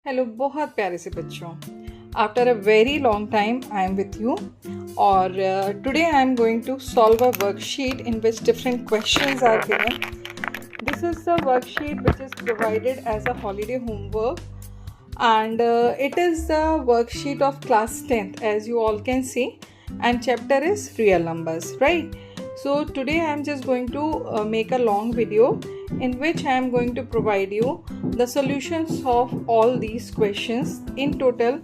Hello बहुत प्यारे से बच्चों, after a very long time I am with you और today I am going to solve a worksheet in which different questions are given. This is the worksheet which is provided as a holiday homework, and it is the worksheet of class 10th, as you all can see, and chapter is real numbers, right? So today I am just going to make a long video in which I am going to provide you the solutions of all these questions. In total,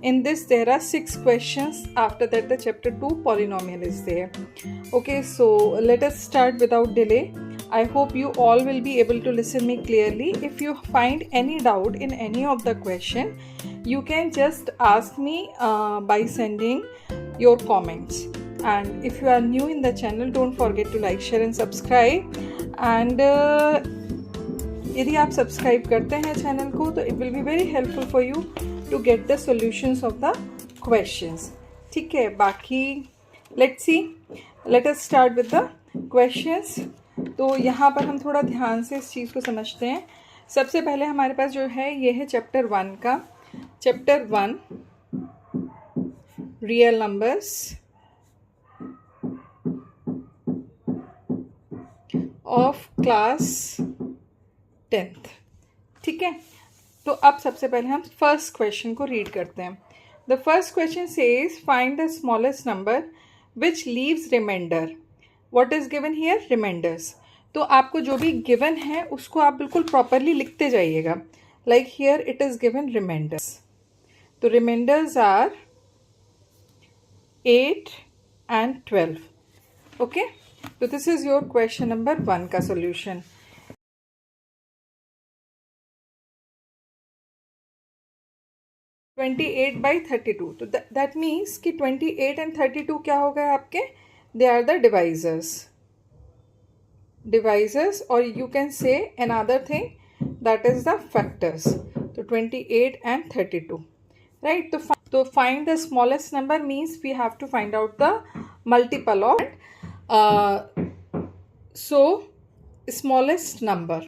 in this there are 6 questions. After that the chapter 2 polynomial is there. Okay, so let us start without delay. I hope you all will be able to listen me clearly. If you find any doubt in any of the question, you can just ask me by sending your comments. And if you are new in the channel, don't forget to like, share and subscribe. And यदि आप subscribe करते हैं channel को तो it will be very helpful for you to get the solutions of the questions. ठीक है, बाकी let's see, let us start with the questions. तो यहाँ पर हम थोड़ा ध्यान से इस चीज़ को समझते हैं. सबसे पहले हमारे पास जो है ये है चैप्टर 1 का. Chapter 1 real numbers of class 10th. ठीक है, तो अब सबसे पहले हम फर्स्ट क्वेश्चन को रीड करते हैं. The first question says find the smallest number which leaves remainder. What is given here? Remainders. तो आपको जो भी गिवन है उसको आप बिल्कुल प्रॉपरली लिखते जाइएगा. Like here it is given remainders. तो रिमाइंडर्स आर 8 and 12. ओके, तो this is your question number 1 का सॉल्यूशन. 28/32. तो दैट मीन्स कि 28 and 32 क्या हो गए आपके? दे आर द डिवाइजर्स और you can say another thing that is the factors. तो 28 and 32, राइट. तो find the smallest number means we have to find out the multiple of. So smallest number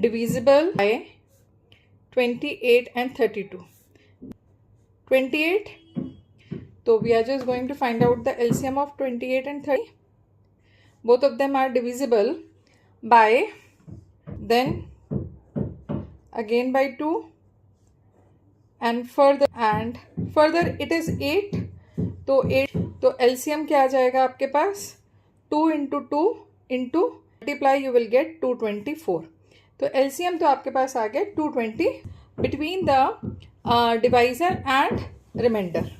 divisible by 28 and 32. 28. So we are just going to find out the LCM of 28 and 30. Both of them are divisible by, then again by 2, and further it is 8. तो 8, तो LCM क्या आ जाएगा आपके पास? 2 into 2 into multiply you will get 224. तो LCM तो आपके पास आ गया 220 between the divisor and remainder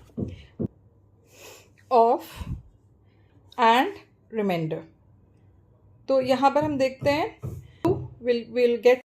of and remainder. तो यहाँ पर हम देखते हैं will get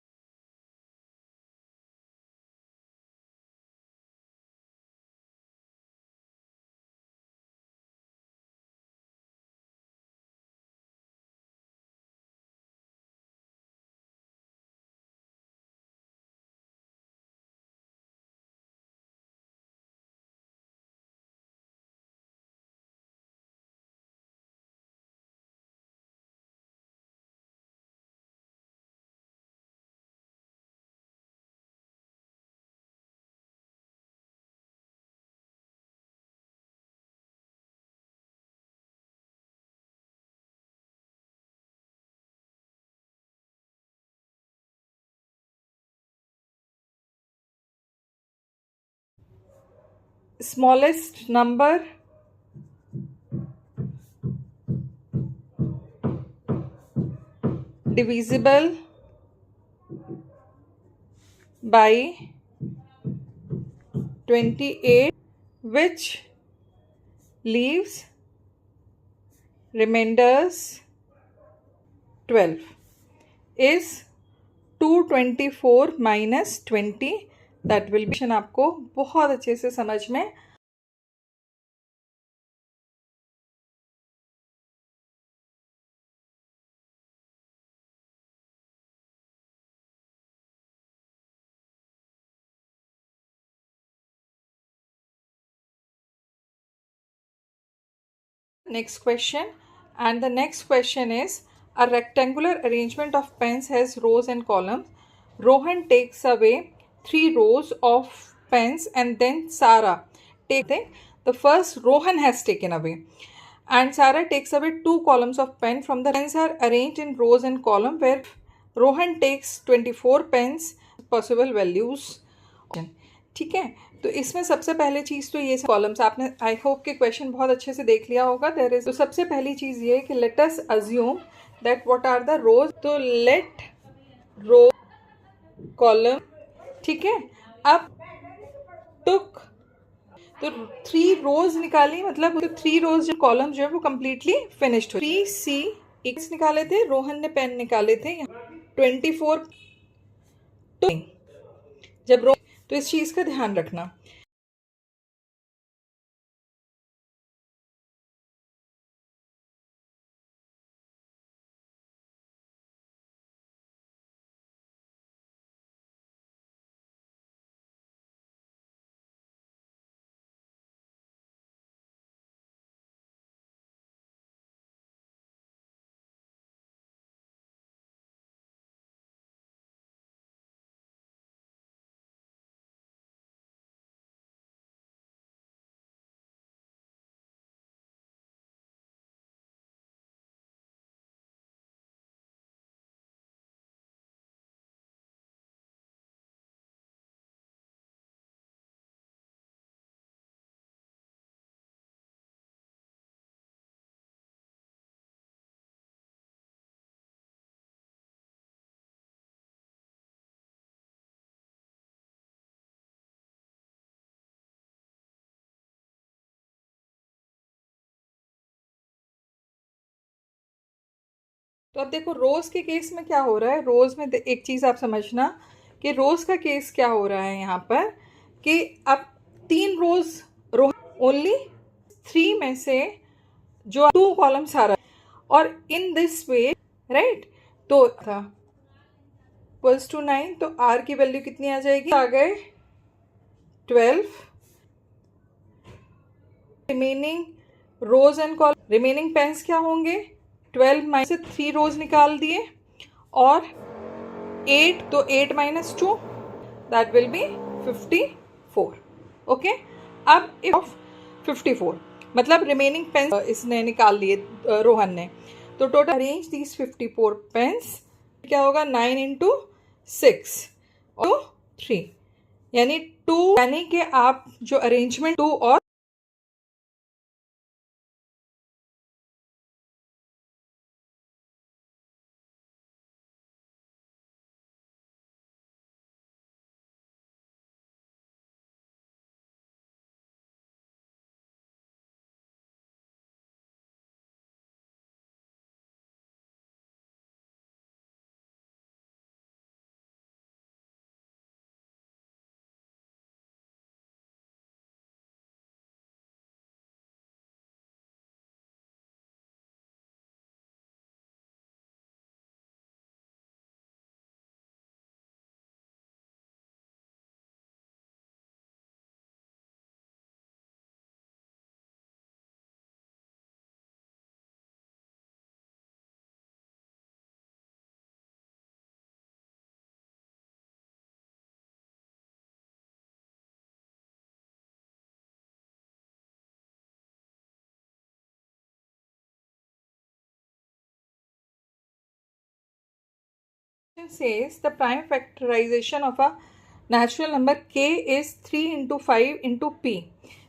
smallest number divisible by 28 which leaves remainders 12 is 224 minus 20. That will B आपको बहुत अच्छे से समझ में. Next question, and the next question is a rectangular arrangement of pens has rows and columns. Rohan takes away 3 rows of pens and then Sarah the first Rohan has taken away and Sarah takes away 2 columns of pen from the pens are arranged in rows and column where Rohan takes 24 pens possible values. ठीक है, तो इसमें सबसे पहले चीज़ तो ये columns आपने I hope के क्वेश्चन बहुत अच्छे से देख लिया होगा. देयर इज तो सबसे पहली चीज़ ये है कि let us assume that what are the rows. तो लेट रो कॉलम, ठीक है. अब टुक तो 3 रोज निकाली, मतलब 3 रोज जो कॉलम जो है वो कंप्लीटली फिनिश्ड हो. 3C एक्स निकाले थे, रोहन ने पेन निकाले थे. 24 जब तो इस चीज़ का ध्यान रखना. तो अब देखो रोज़ के केस में क्या हो रहा है. रोज़ में एक चीज़ आप समझना कि रोज़ का केस क्या हो रहा है यहाँ पर कि अब 3 रोज़ रो ओनली 3 में से जो 2 कॉलम्स आ रहा है और इन दिस वे राइट. तो था इक्वल्स टू 9, तो आर की वैल्यू कितनी आ जाएगी, आ गए 12. Remaining rows and column, remaining pens क्या होंगे, 12 माइनस से 3 रोज निकाल दिए और 8, तो 8 minus 2 that will B 54. Okay, अब ऑफ 54 मतलब रिमेनिंग पेन्स इसने निकाल लिए रोहन ने. तो टोटल अरेंज दीज 54 पेन्स क्या होगा, 9 इंटू 6 और 3 यानी 2, यानी कि आप जो अरेंजमेंट 2 और says the prime factorization of a natural number k is 3 into 5 into p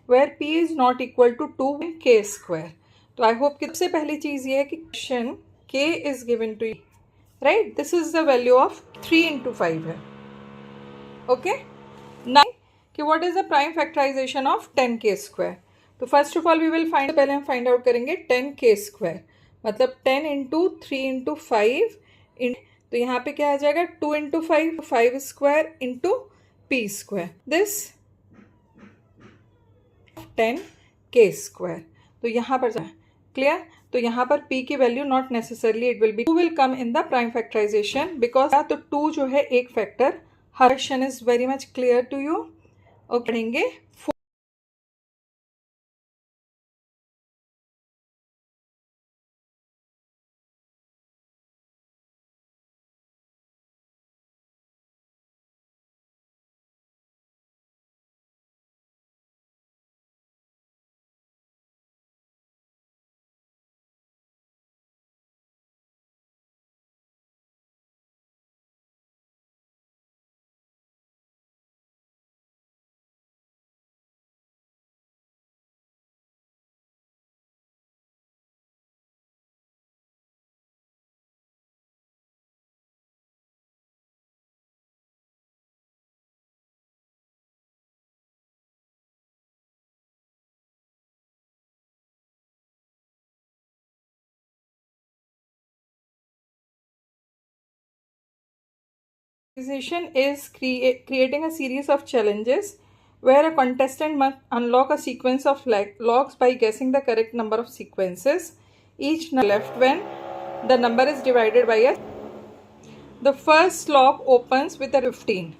where p is not equal to 2 k square. तो आई होप कि सबसे पहली चीज़ ये है कि question k is given to you right. This is the value of 3 into 5 है. Okay, now कि what is the prime factorization of 10k square. तो first of all we will find, पहले हम फाइंड आउट करेंगे 10k square मतलब 10 into 3 into 5 तो यहाँ पे क्या आ जाएगा 2 into 5, 5 square into P square, this 10k square. तो यहाँ पर क्लियर. तो यहाँ पर p की value not necessarily it will be 2 will come in the prime factorisation because तो 2 जो है एक फैक्टर. हर question is very much clear to you. Okay, पढ़ेंगे Organization is creating a series of challenges where a contestant must unlock a sequence of locks by guessing the correct number of sequences. Each left when the number is divided by a. The first lock opens with a 15.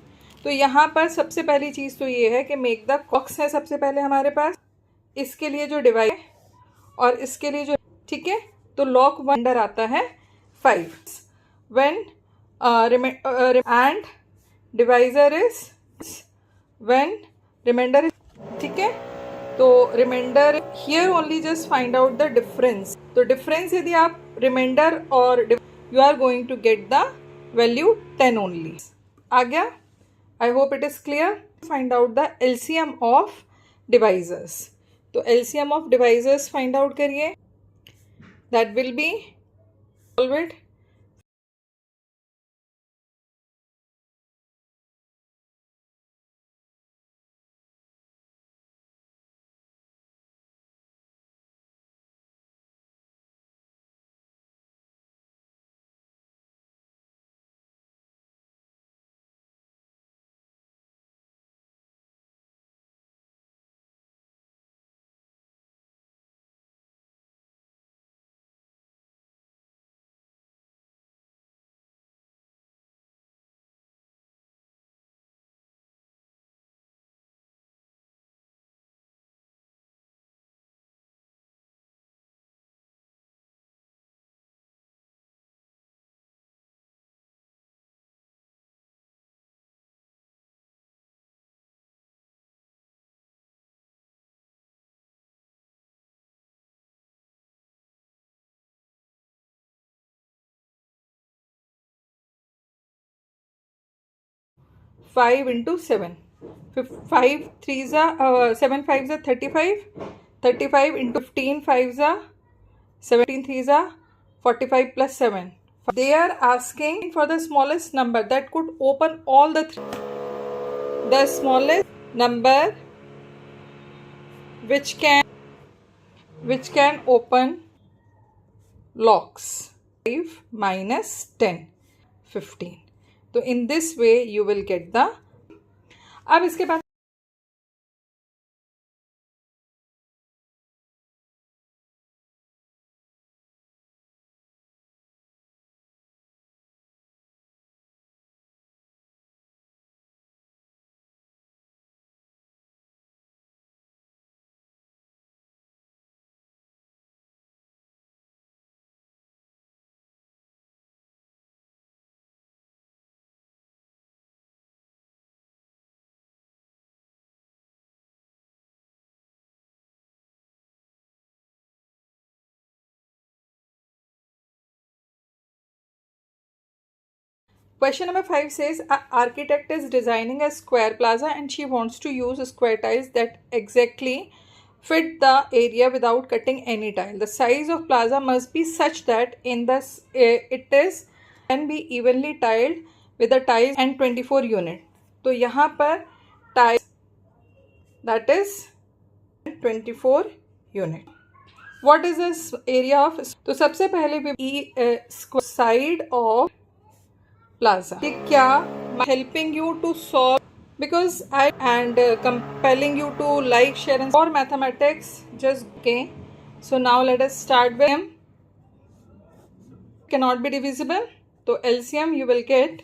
तो यहाँ पर सबसे पहली चीज़ तो ये है कि make the COX है सबसे पहले हमारे पास, इसके लिए जो डिवाइड और इसके लिए जो, ठीक है, तो लॉक वन अंडर आता है 5 when and divisor is when remainder, ठीक है, तो remainder here only just find out the difference. तो डिफरेंस यदि आप रिमाइंडर और you are going to get the value 10 only. आ गया? I hope it is clear. Find out the LCM of divisors. तो LCM of divisors find out करिए. That will be solve it. 5 into 7. 5 3s are 7 5s are 35. 35 into 15 5s are 17 3s are 45 plus 7. They are asking for the smallest number that could open all the the smallest number which can open locks. 5 minus 10 15. तो in this way you will get the. अब इसके बाद question number 5 says an architect is designing a square plaza and she wants to use square tiles that exactly fit the area without cutting any tile. The size of plaza must be such that in the it is can be evenly tiled with the tiles and 24 unit. तो यहाँ पर tiles that is 24 unit. What is this area of? तो सबसे पहले भी side of plaza. क्या helping you to solve because I and compelling you to like, share and for mathematics just okay. So now let us start with them. Cannot be divisible. So LCM you will get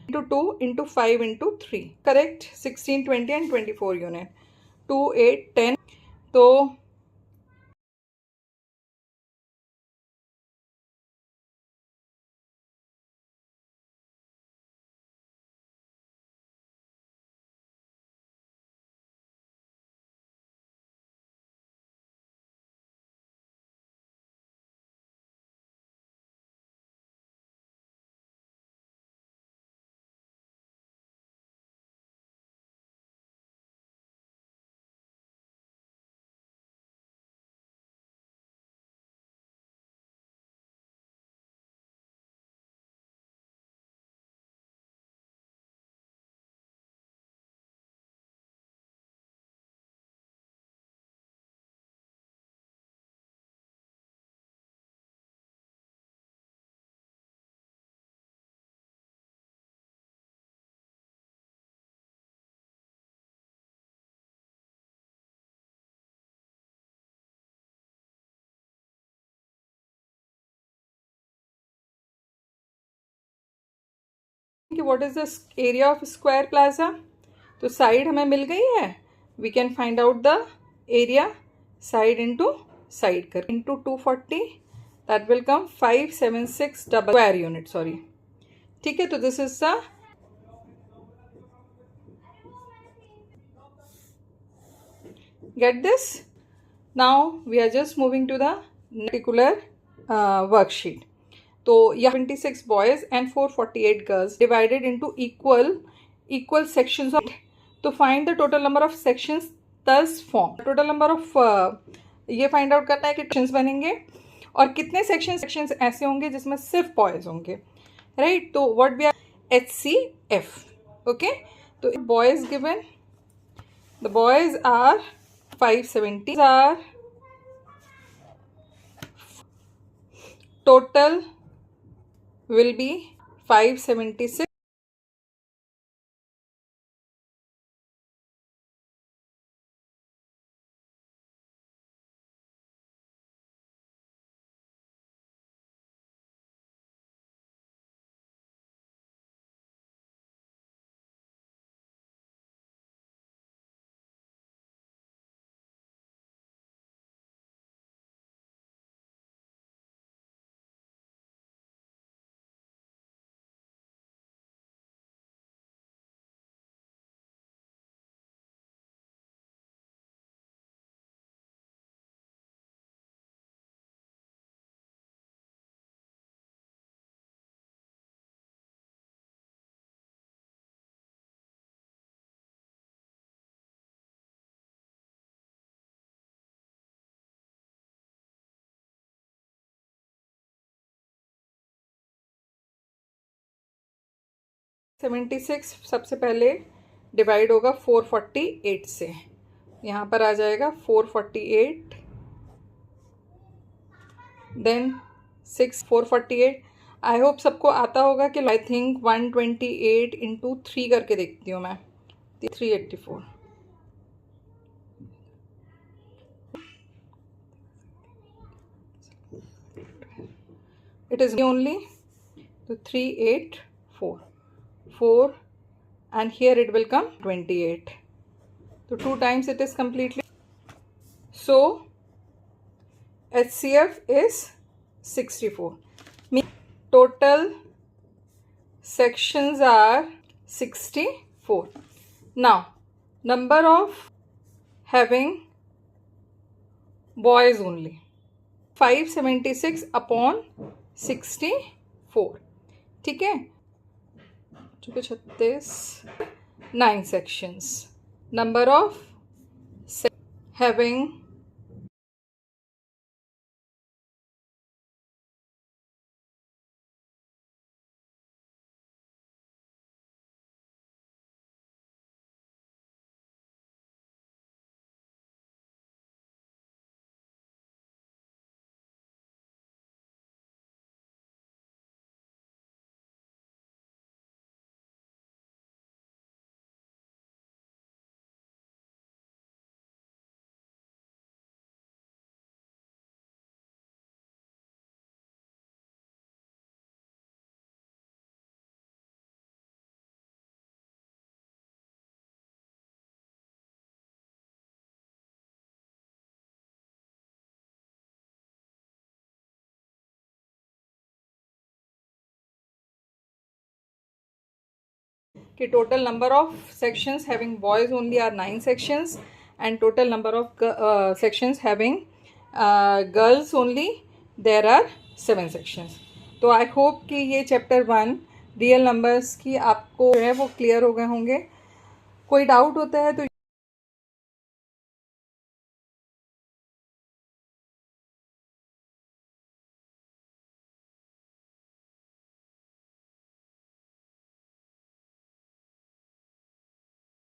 into 2 into 5 into 3. Correct? 16, 20 and 24 unit. 2, 8, 10. So कि what is the area of square plaza, तो side हमें मिल गई है, we can find out the area side into side कर into 240, that will come 576 double square unit, sorry, ठीक है। तो this is the get this. Now we are just moving to the particular worksheet. तो यह 26 boys and 448 girls divided into equal sections of, तो find the total number of sections thus formed. Total number of ये find out करना है कि sections बनेंगे और कितने sections ऐसे होंगे जिसमें सिर्फ boys होंगे, right? तो what we are HCF, okay? तो boys given, the boys are 570 are total will be 576. Seventy six सबसे पहले डिवाइड होगा 448 से, यहाँ पर आ जाएगा 448, देन 448। आई होप सबको आता होगा कि आई थिंक 128 इंटू 3 करके देखती हूँ मैं, 384, इट इज ओनली, तो 384 4 and here it will come 28, so 2 times it is completely, so HCF is 64, means total sections are 64. Now number of having boys only 576 upon 64, ठीक है, चूँकि 36 9 sections, number of having कि total number of sections having boys only are 9 sections and total number of sections having girls only there are 7 sections. तो I hope कि ये chapter 1 real numbers की आपको जो है वो क्लियर हो गए होंगे। कोई डाउट होता है तो